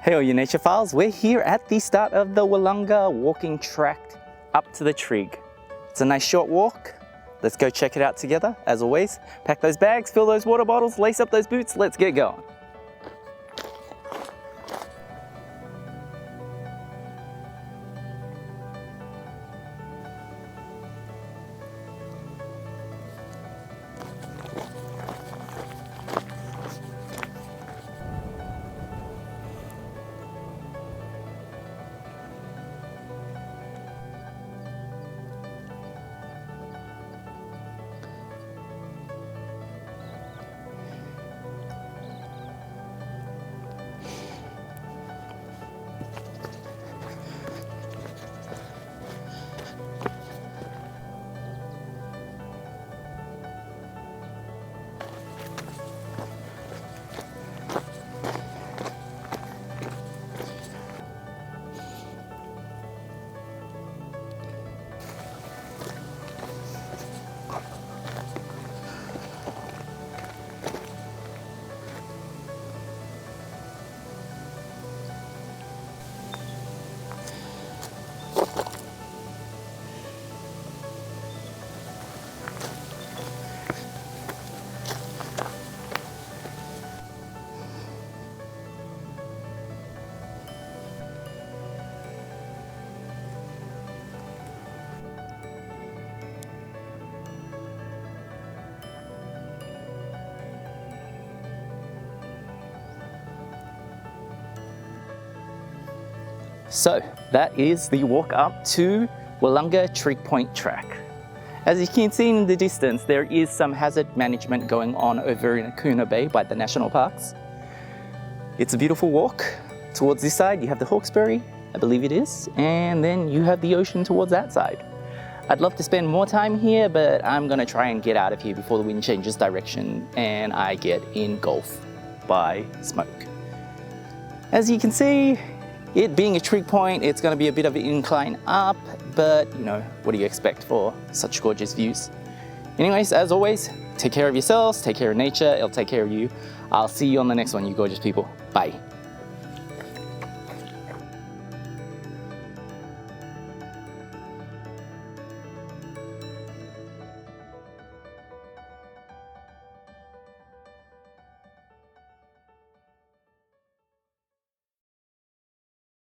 Hey all you nature files, we're here at the start of the Wilunga walking track up to the Trig. It's a nice short walk. Let's go check it out together. As always, pack those bags, fill those water bottles, lace up those boots, let's get going. So that is the walk up to Wilunga Trig Track. As you can see in the distance, there is some hazard management going on over in Ku-ring-gai Bay by the national parks. It's a beautiful walk. Towards this side, you have the Hawkesbury, I believe it is, and then you have the ocean towards that side. I'd love to spend more time here, but I'm gonna try and get out of here before the wind changes direction and I get engulfed by smoke. As you can see, it being a trig point, it's going to be a bit of an incline up, but you know, what do you expect for such gorgeous views? Anyways, as always, take care of yourselves, take care of nature, it'll take care of you. I'll see you on the next one, you gorgeous people. Bye.